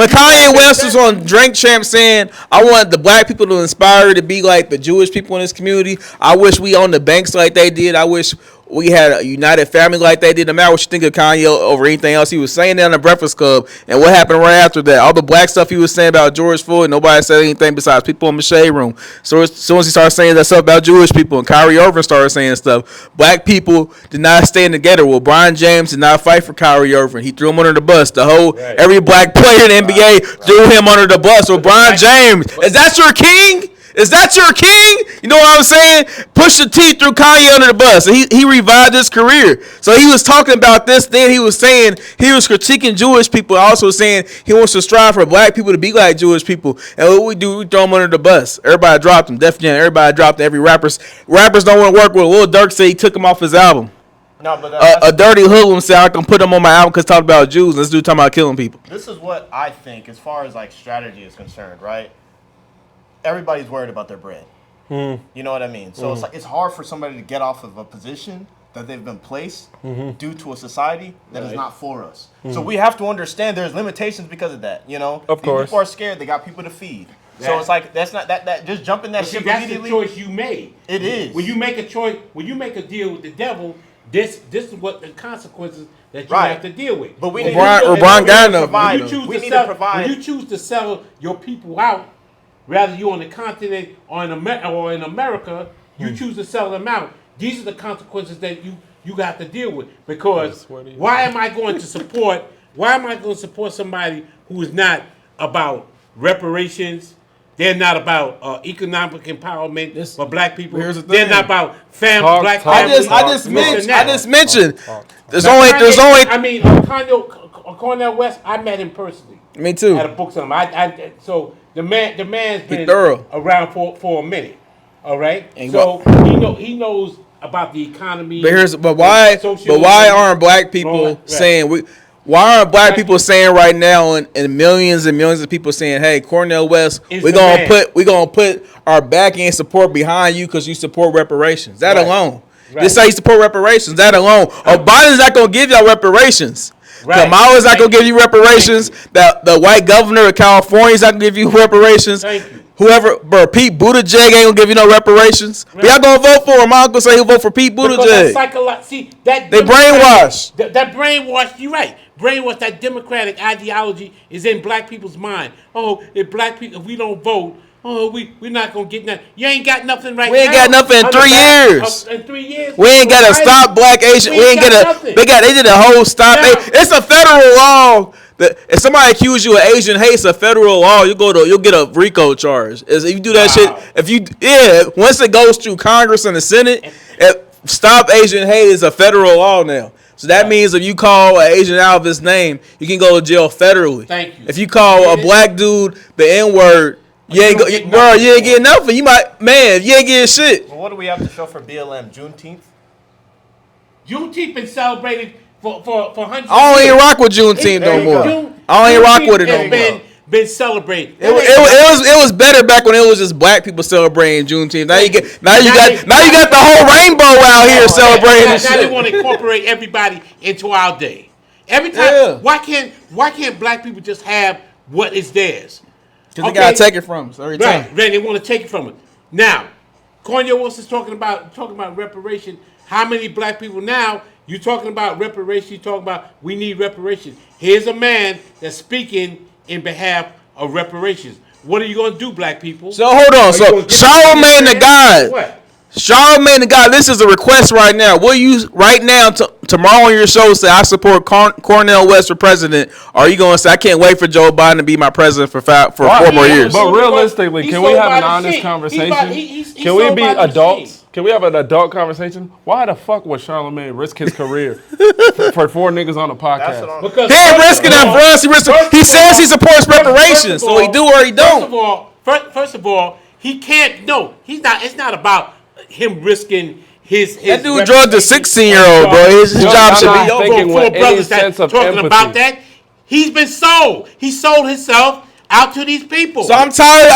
[SPEAKER 1] Kanye West was on Drink Champ saying, I want the black people to inspire to be like the Jewish people in this community. I wish we owned the banks like they did. I wish we had a united family like they did. No matter what you think of Kanye over anything else, he was saying that on the Breakfast Club. And what happened right after that? All the black stuff he was saying about George Floyd, nobody said anything besides people in the shade room. So as soon as he started saying that stuff about Jewish people, and Kyrie Irving started saying stuff, black people did not stand together. Well, Brian James did not fight for Kyrie Irving. He threw him under the bus. Every black player in the NBA threw him under the bus. Well, Brian James, is that your king? Is that your king? You know what I'm saying? Pusha T threw Kanye under the bus. And he revived his career. So he was talking about this. Then he was saying he was critiquing Jewish people. Also saying he wants to strive for black people to be like Jewish people. And what we do, we throw them under the bus. Everybody dropped him. Def Jam, everybody dropped every rappers. Rappers don't want to work with Lil Durk. Said he took him off his album.
[SPEAKER 4] No, but
[SPEAKER 1] a dirty hoodlum said I can put him on my album because talk about Jews. This dude talking about killing people.
[SPEAKER 4] This is what I think as far as like strategy is concerned, right? Everybody's worried about their bread. You know what I mean? So it's like it's hard for somebody to get off of a position that they've been placed due to a society that is not for us. So we have to understand there's limitations because of that. You know,
[SPEAKER 2] of course,
[SPEAKER 4] people are scared. They got people to feed. So it's like that's not that just jumping that ship immediately.
[SPEAKER 3] That's the choice you made.
[SPEAKER 4] It is.
[SPEAKER 3] When you make a choice, when you make a deal with the devil, this is what the consequences that you have to deal with.
[SPEAKER 4] But we
[SPEAKER 3] need
[SPEAKER 4] to
[SPEAKER 3] provide. When you choose to sell your people out, rather you on the continent or in America, you choose to sell them out. These are the consequences that you got to deal with. Because why am I going to support somebody who is not about reparations? They're not about economic empowerment for black people. They're not about black families.
[SPEAKER 1] I just mentioned. There's only.
[SPEAKER 3] I mean, Cornel West. I met him personally.
[SPEAKER 1] Me too.
[SPEAKER 3] At a book seminar. So the man's been around for a minute. All right. So he knows about the economy.
[SPEAKER 1] But why aren't black people saying Why aren't black people saying right now, and millions and millions of people saying, "Hey, Cornel West, we're gonna put our backing and support behind you because you support reparations." That alone. This say you support reparations. That alone. Biden's not gonna give y'all reparations. Kamala's not gonna give you reparations. The white governor of California is not gonna give you reparations. Whoever, Pete Buttigieg ain't gonna give you no reparations. But y'all gonna vote for him. I'm gonna say he'll vote for Pete Buttigieg. They brainwashed.
[SPEAKER 3] That brainwashed. You're right. Brainwash, that democratic ideology is in black people's mind. Oh, if black people, if we don't vote, we're not gonna get nothing. You ain't got nothing right now.
[SPEAKER 1] We ain't got nothing in 3 years.
[SPEAKER 3] In 3 years,
[SPEAKER 1] we ain't got to stop black Asian. We ain't got to. They did a whole stop. It's a federal law. If somebody accuse you of Asian hate, it's a federal law. You'll get a RICO charge. If you do that shit, once it goes through Congress and the Senate, stop Asian hate is a federal law now. So that means if you call an Asian out of his name, you can go to jail federally.
[SPEAKER 3] Thank you.
[SPEAKER 1] If you call a black dude the N-word, you ain't getting nothing. You ain't getting shit.
[SPEAKER 4] Well, what do we have to show for BLM? Juneteenth?
[SPEAKER 3] Juneteenth been celebrated for hundreds.
[SPEAKER 1] I don't even rock with Juneteenth no more. I don't even rock with it no more.
[SPEAKER 3] Been celebrated.
[SPEAKER 1] It was better back when it was just black people celebrating Juneteenth. Now you got the whole rainbow out here celebrating.
[SPEAKER 3] Now they want to incorporate everybody into our day. Every time, why can't black people just have what is theirs?
[SPEAKER 1] Because they gotta take it from us every time.
[SPEAKER 3] Right, they want to take it from us. Now, Cornel West is talking about reparation. How many black people now? You talking about reparation? You talking about we need reparations? Here's a man that's speaking in behalf of reparations. What are you going to do, black people?
[SPEAKER 1] So hold on. So Charlemagne the God.
[SPEAKER 3] What?
[SPEAKER 1] Charlamagne the guy. This is a request right now. Will you right now tomorrow on your show say I support Cornel West for president? Or are you going to say I can't wait for Joe Biden to be my president for 4 more years?
[SPEAKER 2] But realistically, can we have an honest conversation? Can we be adults? Can we have an adult conversation? Why the fuck would Charlamagne risk his career for 4 niggas on a podcast?
[SPEAKER 1] Because he ain't risking that for us. He says he supports reparations, so he do or he don't.
[SPEAKER 3] First of all, he can't. No, he's not. It's not about him risking his
[SPEAKER 1] that dude drugged a 16-year-old, bro. His job should be over.
[SPEAKER 3] Four brothers that talking about that. He's been sold. He sold himself out to these people.
[SPEAKER 1] So I'm tired.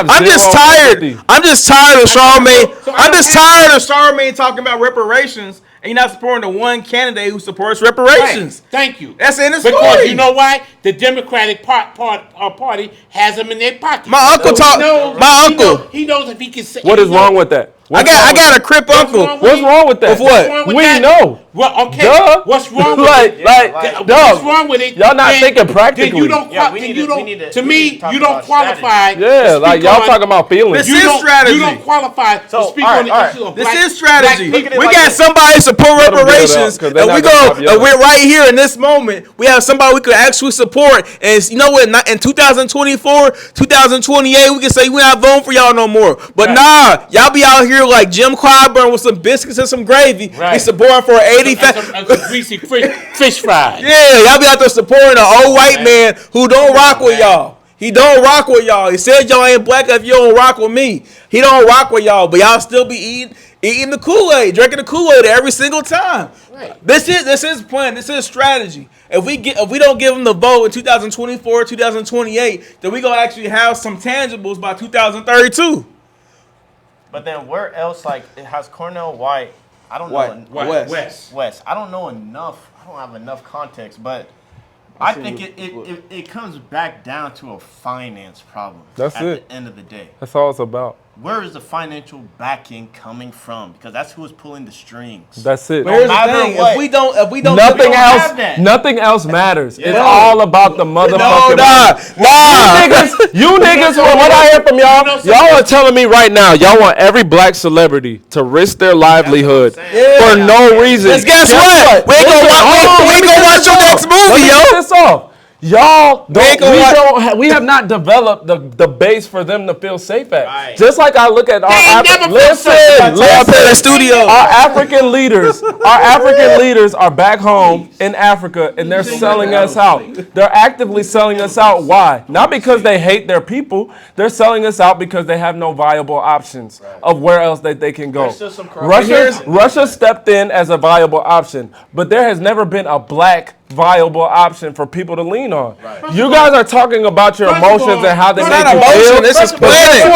[SPEAKER 1] I'm just tired. I'm just tired of Charlamagne. I'm just tired of Charlamagne talking about reparations. And you're not supporting the one candidate who supports reparations.
[SPEAKER 3] Right. Thank you.
[SPEAKER 1] That's in the story.
[SPEAKER 3] Because you know why? The Democratic Party has them in their pocket.
[SPEAKER 1] My uncle
[SPEAKER 3] He knows if he can say.
[SPEAKER 2] What is wrong with that?
[SPEAKER 1] I got a crip uncle.
[SPEAKER 2] What's wrong with that?
[SPEAKER 1] With what?
[SPEAKER 2] We know.
[SPEAKER 3] Well, okay.
[SPEAKER 2] Duh.
[SPEAKER 3] What's wrong with it?
[SPEAKER 2] What's
[SPEAKER 3] wrong with it?
[SPEAKER 2] Y'all not thinking practically.
[SPEAKER 3] You don't. To me, you don't qualify.
[SPEAKER 2] Yeah, like y'all talking about feelings.
[SPEAKER 1] This is strategy.
[SPEAKER 3] You don't qualify to speak on the issue of black.
[SPEAKER 1] This is strategy. We got somebody support reparations, and we're right here in this moment. We have somebody we could actually support, and you know what? In 2024, 2028, we can say we're not voting for y'all no more. But nah, y'all be out here like Jim Clyburn with some biscuits and some gravy. We supporting for 80
[SPEAKER 3] some greasy fish fries.
[SPEAKER 1] Yeah, y'all be out there supporting an old white man who don't rock with y'all. He don't rock with y'all. He said y'all ain't black if you don't rock with me. He don't rock with y'all, but y'all still be eating the Kool-Aid, drinking the Kool-Aid every single time. Right. This is plan. This is strategy. If we don't give him the vote in 2024, 2028, then we gonna actually have some tangibles by 2032.
[SPEAKER 4] But then where else, like, it has Cornel White? I don't know. West. I don't know enough. I don't have enough context, but I think it comes back down to a finance problem.
[SPEAKER 2] That's
[SPEAKER 4] at
[SPEAKER 2] it.
[SPEAKER 4] the end of the day.
[SPEAKER 2] That's all it's about.
[SPEAKER 4] Where is the financial backing coming from? Because that's who is pulling the strings.
[SPEAKER 2] That's it.
[SPEAKER 1] But here's the thing: if we don't,
[SPEAKER 2] nothing else matters. Yeah. It's all about the motherfucking. You niggas. From what I hear from y'all are telling me right now, y'all want every black celebrity to risk their livlivelihood for no reason.
[SPEAKER 1] Just guess what? We ain't gonna watch your next movie, yo.
[SPEAKER 2] This off. Y'all we have not developed the base for them to feel safe at. Right. Just like I look at our African leaders are back home in Africa and they're selling us out. They're actively selling us out. Why? Not because they hate their people. They're selling us out because they have no viable options of where else that they can go. Russia stepped in as a viable option, but there has never been a black viable option for people to lean on. Right. You guys are talking about your emotions and how they make you feel.
[SPEAKER 1] This is planning.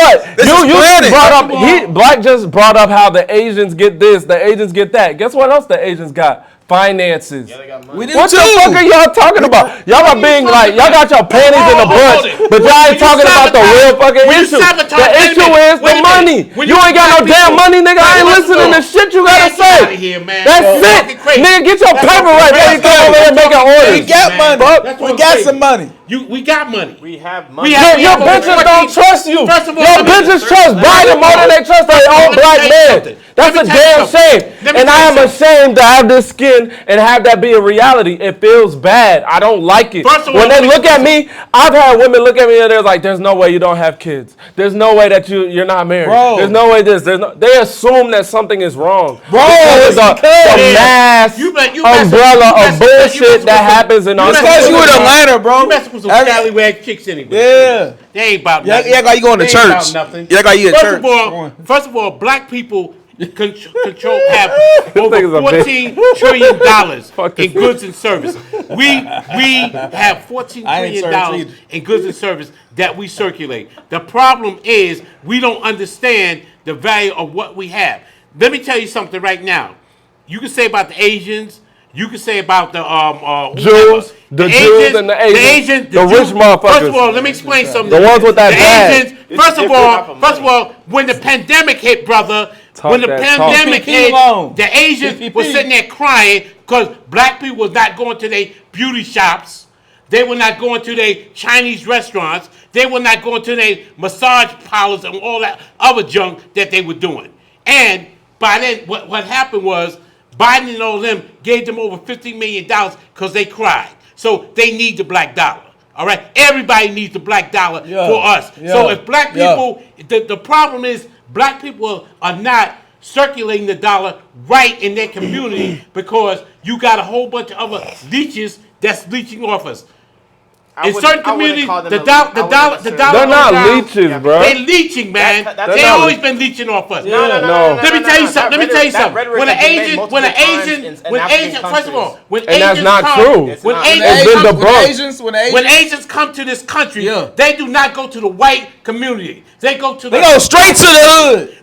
[SPEAKER 2] Black just brought up how the Asians get this, the Asians get that. Guess what else the Asians got? Finances. Yeah, they got money. What the fuck are y'all talking about? Y'all are being like, y'all got your panties in a bunch, but y'all ain't talking about the real fucking issue. The issue is the money. You ain't got no damn money, nigga. I ain't listening to shit you gotta say. That's it. Nigga, get your paper right there. You come over here making orders.
[SPEAKER 1] We got money. We got some money.
[SPEAKER 3] We got money.
[SPEAKER 4] We have money.
[SPEAKER 2] Your bitches don't trust you. Your bitches trust Biden more than they trust their own black man. That's a damn shame. And I am ashamed to have this skin and have that be a reality. It feels bad. I don't like it. When they look at me, I've had women look at me and they're like, there's no way you don't have kids. There's no way that you're not married. Bro. There's no way this. They assume that something is wrong.
[SPEAKER 1] Bro,
[SPEAKER 2] it's the mass umbrella of bullshit that happens in our
[SPEAKER 1] country. Because you in Atlanta, bro.
[SPEAKER 3] You messing with some scallywag chicks anyway.
[SPEAKER 1] Yeah.
[SPEAKER 3] They ain't about nothing.
[SPEAKER 1] Yeah, like you going to church. Yeah, like you at church.
[SPEAKER 3] First of all, black people have over $14 trillion in goods and services. We have $14 trillion in goods and services that we circulate. The problem is we don't understand the value of what we have. Let me tell you something right now. You can say about the Asians. You can say about the
[SPEAKER 2] Jews, the Jews and the Asians, the rich motherfuckers.
[SPEAKER 3] First of all, let me explain something.
[SPEAKER 2] The ones with that bag.
[SPEAKER 3] First of all, when the pandemic hit, brother, the Asians were sitting there crying because black people was not going to their beauty shops. They were not going to their Chinese restaurants. They were not going to their massage parlors and all that other junk that they were doing. And by then, what happened was Biden and all of them gave them over $50 million because they cried. So they need the black dollar. All right? Everybody needs the black dollar for us. So if black people, the problem is black people are not circulating the dollar right in their community because you got a whole bunch of other leeches that's leeching off us. In certain communities, the dollar.
[SPEAKER 2] They're not leeches, bro.
[SPEAKER 3] They leeching, man. They always been leeching off us.
[SPEAKER 2] No.
[SPEAKER 3] Let me tell you something. When an Asian, first of all, when Asians
[SPEAKER 2] that's not
[SPEAKER 3] come,
[SPEAKER 2] true.
[SPEAKER 3] When Asians come to this country, they do not go to the white community. They go to
[SPEAKER 1] They go straight to the hood.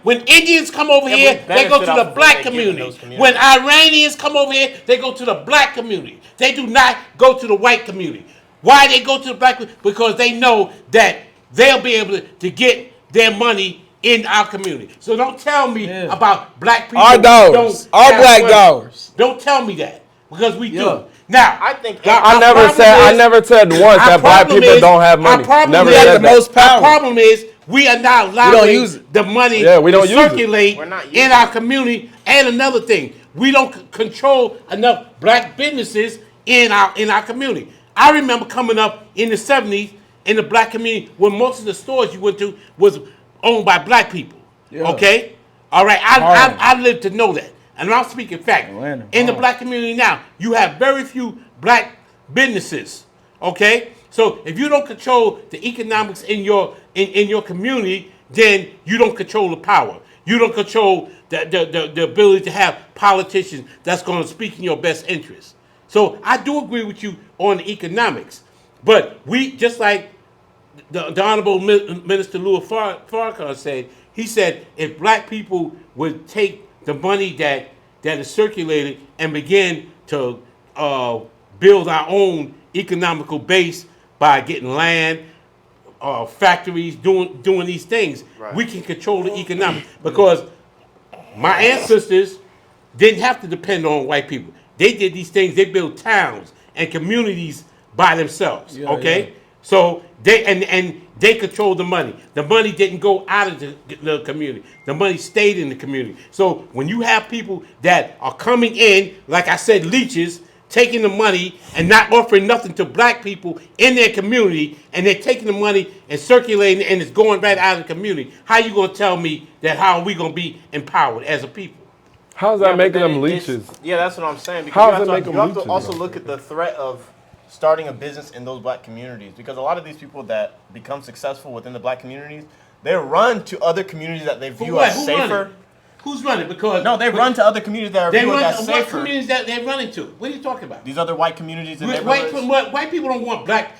[SPEAKER 3] When Indians come over here, they go to the black community. When Iranians come over here, they go to the black community. They do not go to the white community. Why they go to the black community? Because they know that they'll be able to get their money in our community. So don't tell me about black people.
[SPEAKER 1] Our dollars. Our black dollars.
[SPEAKER 3] Don't tell me that. Because we do. Now,
[SPEAKER 4] I think
[SPEAKER 2] I never said once that black people don't have money. Never said that.
[SPEAKER 3] Our problem is we are not allowing the money to circulate in our community. And another thing, we don't control enough black businesses in our community. I remember coming up in the 70s in the black community when most of the stores you went to was owned by black people. Okay? All right. I lived to know that. And I'm speaking fact. In the black community now, you have very few black businesses. Okay? So if you don't control the economics in your community, then you don't control the power. You don't control the ability to have politicians that's going to speak in your best interest. So I do agree with you on the economics, but we just like the Honorable Minister Louis Farrakhan said. He said if black people would take the money that is circulated and begin to build our own economical base by getting land, factories, doing these things, we can control the economics because my ancestors didn't have to depend on white people. They did these things. They built towns and communities by themselves. So they controlled the money. The money didn't go out of the community. The money stayed in the community. So when you have people that are coming in, like I said, leeches, taking the money and not offering nothing to black people in their community, and they're taking the money and circulating and it's going right out of the community, how you going to tell me that how are we going to be empowered as a people?
[SPEAKER 2] How's that making them leeches?
[SPEAKER 4] Yeah, that's what I'm saying. Because you have to also look at the threat of starting a business in those black communities. Because a lot of these people that become successful within the black communities, they run to other communities that they view as safer.
[SPEAKER 3] Who's running? Because
[SPEAKER 4] they run to other communities that are viewed as safer.
[SPEAKER 3] What communities that they're running to? What are you talking about?
[SPEAKER 4] These other white communities and
[SPEAKER 3] white people don't want black.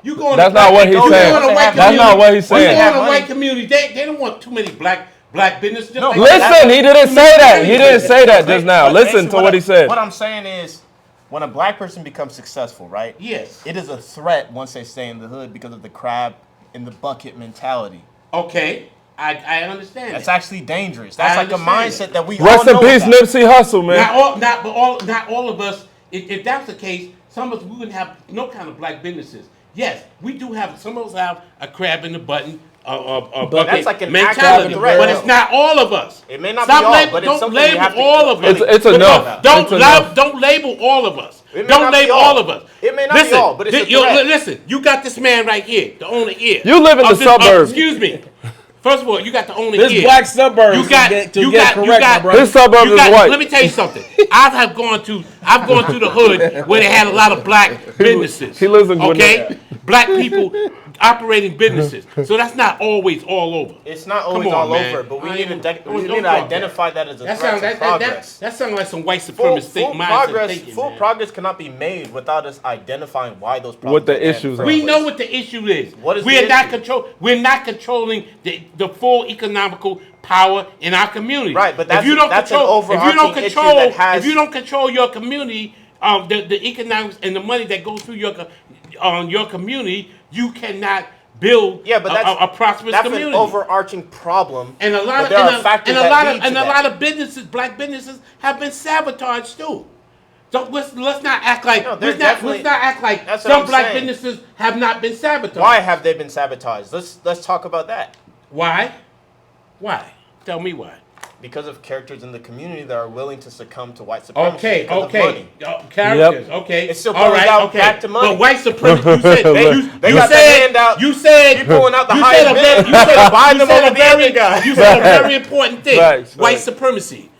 [SPEAKER 3] You go.
[SPEAKER 2] That's not what he's saying. That's not what he's saying.
[SPEAKER 3] You go in a white community. They don't want too many black business.
[SPEAKER 2] No, listen, he didn't say that. He didn't say that just now. Listen to what he said.
[SPEAKER 4] What I'm saying is, when a black person becomes successful, right?
[SPEAKER 3] Yes.
[SPEAKER 4] It is a threat once they stay in the hood because of the crab in the bucket mentality.
[SPEAKER 3] Okay, I understand.
[SPEAKER 4] That's actually dangerous. That's like a mindset that we
[SPEAKER 2] Rest
[SPEAKER 4] all know.
[SPEAKER 2] Rest in peace, Nipsey Hussle, man.
[SPEAKER 3] Not all of us. If that's the case, some of us we wouldn't have no kind of black businesses. Yes, we do have. Some of us have a crab in the button.
[SPEAKER 4] But that's like an
[SPEAKER 3] mentality,
[SPEAKER 4] threat,
[SPEAKER 3] but it's not all of us.
[SPEAKER 4] It may not be all, but it's
[SPEAKER 3] don't
[SPEAKER 4] something you have
[SPEAKER 3] label all of us.
[SPEAKER 2] It's enough.
[SPEAKER 3] Don't label all of us. Don't label all of us.
[SPEAKER 4] It may not be all, but it's a threat.
[SPEAKER 3] Listen, you got this man right here, the owner here.
[SPEAKER 2] You live in the suburbs.
[SPEAKER 3] Excuse me. First of all, you got the owner
[SPEAKER 1] here. This black suburbs.
[SPEAKER 2] This suburb is white.
[SPEAKER 3] Let me tell you something. I've gone through the hood where they had a lot of black businesses.
[SPEAKER 2] He lives in
[SPEAKER 3] okay, black people operating businesses. So that's not always all over.
[SPEAKER 4] It's not always all over, but we need to identify that as a threat to progress.
[SPEAKER 3] That sounds like some white supremacist mindset.
[SPEAKER 4] Full progress cannot be made without us identifying why those problems.
[SPEAKER 2] What the issues are.
[SPEAKER 3] We know what the issue is.
[SPEAKER 4] What is
[SPEAKER 3] We're not controlling the full economical power in our community.
[SPEAKER 4] Right, but that's an overarching issue that has.
[SPEAKER 3] If you don't control your community, the economics and the money that goes through your community, you cannot build a prosperous community.
[SPEAKER 4] That's an overarching problem.
[SPEAKER 3] And a lot of businesses, black businesses, have been sabotaged too. So let's not act like some black businesses have not been sabotaged.
[SPEAKER 4] Why have they been sabotaged? Let's talk about that.
[SPEAKER 3] Why? Tell me why.
[SPEAKER 4] because of characters in the community that are willing to succumb to white supremacy.
[SPEAKER 3] Okay.
[SPEAKER 4] Characters.
[SPEAKER 2] Yep.
[SPEAKER 3] Okay.
[SPEAKER 4] It still boils out back to money.
[SPEAKER 3] But white supremacy. You said
[SPEAKER 4] they got that hand out.
[SPEAKER 3] You said
[SPEAKER 4] you pulling out the
[SPEAKER 3] you
[SPEAKER 4] highest
[SPEAKER 3] said
[SPEAKER 4] bid.
[SPEAKER 3] you said
[SPEAKER 4] buy them over the other guy.
[SPEAKER 3] You said a very important thing.
[SPEAKER 2] Facts,
[SPEAKER 3] white
[SPEAKER 2] facts.
[SPEAKER 3] supremacy.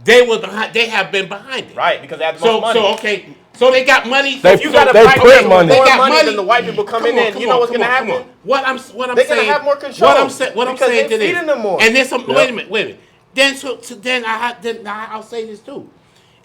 [SPEAKER 3] They were behind. They have been behind it.
[SPEAKER 4] Right, because they have the most money.
[SPEAKER 3] So okay. So they got money.
[SPEAKER 2] They
[SPEAKER 4] If you got to
[SPEAKER 2] they
[SPEAKER 4] fight
[SPEAKER 2] print
[SPEAKER 4] with
[SPEAKER 2] money.
[SPEAKER 4] more
[SPEAKER 3] They got
[SPEAKER 4] money
[SPEAKER 3] money.
[SPEAKER 4] than the white people coming in, you know what's going to happen?
[SPEAKER 3] What I'm
[SPEAKER 4] They're
[SPEAKER 3] saying.
[SPEAKER 4] going to have more control.
[SPEAKER 3] What I'm saying
[SPEAKER 4] because
[SPEAKER 3] to
[SPEAKER 4] they're
[SPEAKER 3] this.
[SPEAKER 4] feeding them more.
[SPEAKER 3] And there's some. Wait a minute. Then I'll say this too.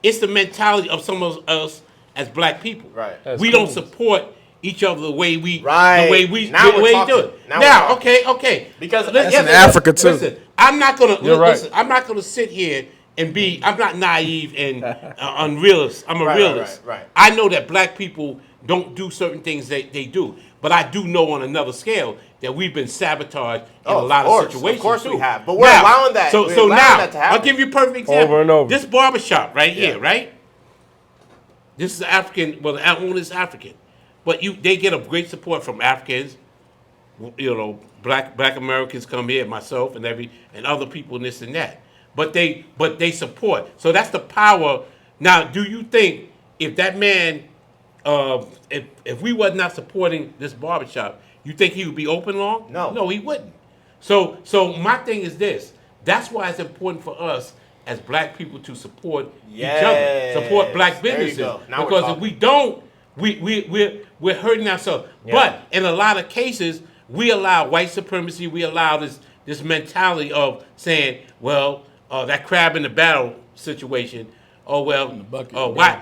[SPEAKER 3] It's the mentality of some of us as black people.
[SPEAKER 4] Right.
[SPEAKER 2] That's
[SPEAKER 3] We
[SPEAKER 2] cool.
[SPEAKER 3] don't support each other the way we
[SPEAKER 4] Right.
[SPEAKER 3] the way we
[SPEAKER 4] Now
[SPEAKER 3] the
[SPEAKER 4] we're
[SPEAKER 3] way we
[SPEAKER 4] talking.
[SPEAKER 3] do it.
[SPEAKER 4] Now we're
[SPEAKER 3] Now,
[SPEAKER 4] talking.
[SPEAKER 3] okay.
[SPEAKER 4] Because
[SPEAKER 3] Listen,
[SPEAKER 1] in Africa, too.
[SPEAKER 3] Listen, I'm not gonna
[SPEAKER 2] You're right.
[SPEAKER 3] listen. I'm not gonna sit here and be. I'm not naive and unrealist. I'm a realist.
[SPEAKER 4] right.
[SPEAKER 3] I know that black people don't do certain things they do, but I do know on another scale that we've been sabotaged in a lot of situations.
[SPEAKER 4] Of course
[SPEAKER 3] too.
[SPEAKER 4] we have, but we're allowing that.
[SPEAKER 3] So
[SPEAKER 4] We're
[SPEAKER 3] so
[SPEAKER 4] allowing
[SPEAKER 3] now
[SPEAKER 4] that to happen.
[SPEAKER 3] I'll give you a perfect example.
[SPEAKER 2] Over and over.
[SPEAKER 3] This barbershop right here, right? This is African. Well, the owner is African, but they get a great support from Africans. You know, black Americans come here, myself and other people, and this and that. But they support. So that's the power. Now, do you think if that man, if we was not supporting this barbershop, you think he would be open long? No, he wouldn't. So my thing is this. That's why it's important for us as black people to support each other, support black businesses. Because if we don't, we're hurting ourselves. Yeah. But in a lot of cases, we allow white supremacy. We allow this mentality of saying, well, that crab in the barrel situation. Oh well, why?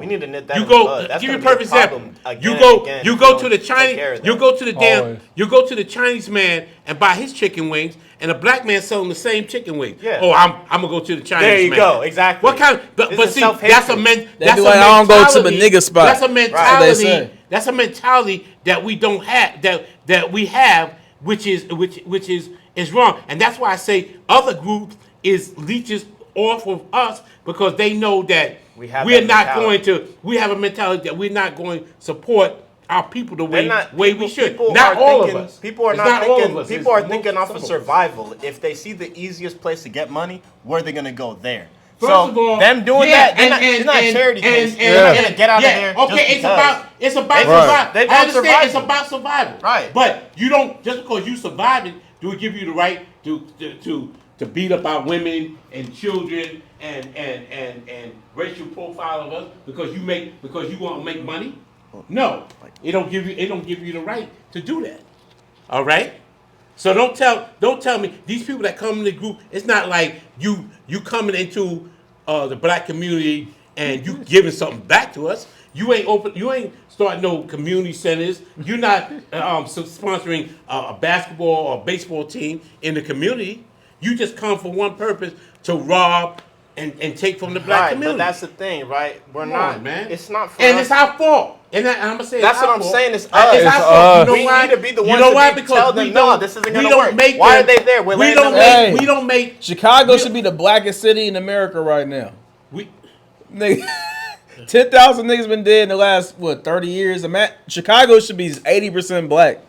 [SPEAKER 4] We need to knit that.
[SPEAKER 3] You go. Give you a perfect example. You go to the Chinese. You go to the damn. You go to the Chinese man and buy his chicken wings, and a black man selling the same chicken wings.
[SPEAKER 4] Yeah.
[SPEAKER 3] Oh, I'm gonna go to the Chinese man.
[SPEAKER 4] There you go. Exactly.
[SPEAKER 3] What kind? But see, that's a mentality.
[SPEAKER 1] I don't go to the nigga spot.
[SPEAKER 3] That's a mentality.
[SPEAKER 1] Right.
[SPEAKER 3] That's a mentality that we don't have. That we have, which is wrong. And that's why I say other groups is leeches off of us because they know that we have a mentality that we're not going to support our people the way we should. Not all of us.
[SPEAKER 4] People are not thinking. People are thinking off of survival. If they see the easiest place to get money, where are they going to go there?
[SPEAKER 3] First of all,
[SPEAKER 4] them doing that, it's not a charity case. They're not going to get out of there.
[SPEAKER 3] Okay, it's about survival. I understand it's about survival.
[SPEAKER 4] Right.
[SPEAKER 3] But you don't, just because you survive it, do it give you the right to beat up our women and children and racial profile of us because you want to make money? No, it don't give you the right to do that. All right. So don't tell me these people that come in the group. It's not like you coming into the black community and you giving something back to us. You ain't open. You ain't starting no community centers. You're not sponsoring a basketball or baseball team in the community. You just come for one purpose, to rob and take from the black community.
[SPEAKER 4] But that's the thing, right? We're not, man. It's not for
[SPEAKER 3] and
[SPEAKER 4] us.
[SPEAKER 3] It's our fault. And I'm gonna say
[SPEAKER 4] that's what I'm
[SPEAKER 3] fault.
[SPEAKER 4] saying. It's
[SPEAKER 3] It's our fault.
[SPEAKER 4] We need to be the ones to tell them, no, this isn't gonna work. Why are they there? We
[SPEAKER 3] don't make.
[SPEAKER 1] Chicago should be the blackest city in America right now. 10,000 niggas been dead in the last 30 years. Chicago should be 80% black.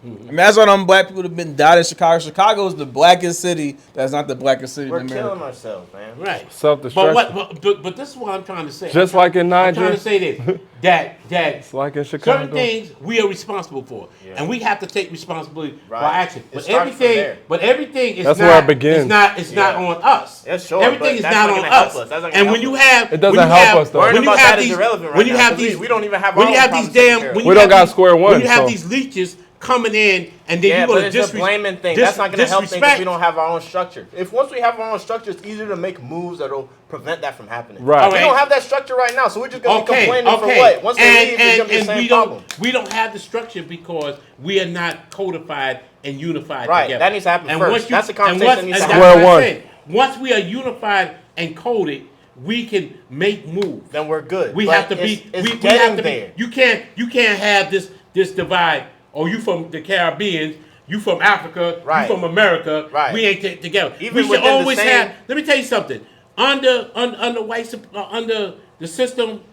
[SPEAKER 1] Imagine all them black people that have been died in Chicago. Chicago is the blackest city. That's not the blackest city in America.
[SPEAKER 4] We're killing ourselves, man.
[SPEAKER 3] Right.
[SPEAKER 2] Self-destruction.
[SPEAKER 3] But this is what I'm trying to say.
[SPEAKER 2] Just like in Niger.
[SPEAKER 3] I'm trying to say this. that
[SPEAKER 2] it's like in Chicago.
[SPEAKER 3] Certain things we are responsible for, and we have to take responsibility for action. But everything is
[SPEAKER 2] that's
[SPEAKER 3] not.
[SPEAKER 2] Where it begins.
[SPEAKER 3] It's not on us.
[SPEAKER 4] Yeah, sure,
[SPEAKER 3] everything is not on us.
[SPEAKER 4] And
[SPEAKER 3] when you have,
[SPEAKER 2] it doesn't help us though.
[SPEAKER 4] When you have these, when you have these, we don't even have.
[SPEAKER 3] When you have these damn,
[SPEAKER 2] we don't got square one.
[SPEAKER 3] When you have these leeches coming in and then you're going to
[SPEAKER 4] disrespect. Blaming thing. That's not going to help things if we don't have our own structure. If once we have our own structure, it's easier to make moves that'll prevent that from happening.
[SPEAKER 2] Right.
[SPEAKER 4] We don't have that structure right now, so we're just going to be complaining for what? Once they leave, it's going to be the same problem.
[SPEAKER 3] We don't have the structure because we are not codified and unified
[SPEAKER 4] right.
[SPEAKER 3] together.
[SPEAKER 4] That needs to happen first. That's the conversation that needs to happen.
[SPEAKER 2] Square one.
[SPEAKER 3] Once we are unified and coded, we can make moves.
[SPEAKER 4] Then we're good.
[SPEAKER 3] We have to be. We have to be. You can't have this divide. Oh, you from the Caribbean, you from Africa, you from America.
[SPEAKER 4] Right.
[SPEAKER 3] We ain't together.
[SPEAKER 4] Even
[SPEAKER 3] we should always have. Let me tell you something. Under the system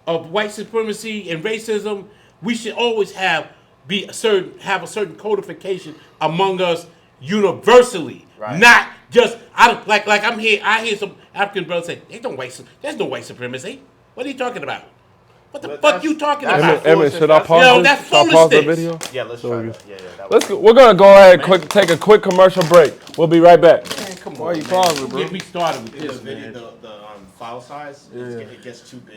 [SPEAKER 3] of white supremacy and racism, we should always have a certain codification among us universally, not just like I'm here. I hear some African brothers say, there's no white supremacy. What are you talking about? What the fuck you talking about?
[SPEAKER 2] Emmett, should I pause
[SPEAKER 3] that's
[SPEAKER 2] this? Should I pause the
[SPEAKER 3] foolishness.
[SPEAKER 2] video?
[SPEAKER 4] Yeah, let's try that. Yeah,
[SPEAKER 2] We're gonna go ahead and take a quick commercial break. We'll be right back.
[SPEAKER 3] Man, come on,
[SPEAKER 1] Why are you pausing, bro?
[SPEAKER 3] Get me started with
[SPEAKER 4] The
[SPEAKER 3] this,
[SPEAKER 4] video,
[SPEAKER 3] man.
[SPEAKER 4] the file size, it gets too big.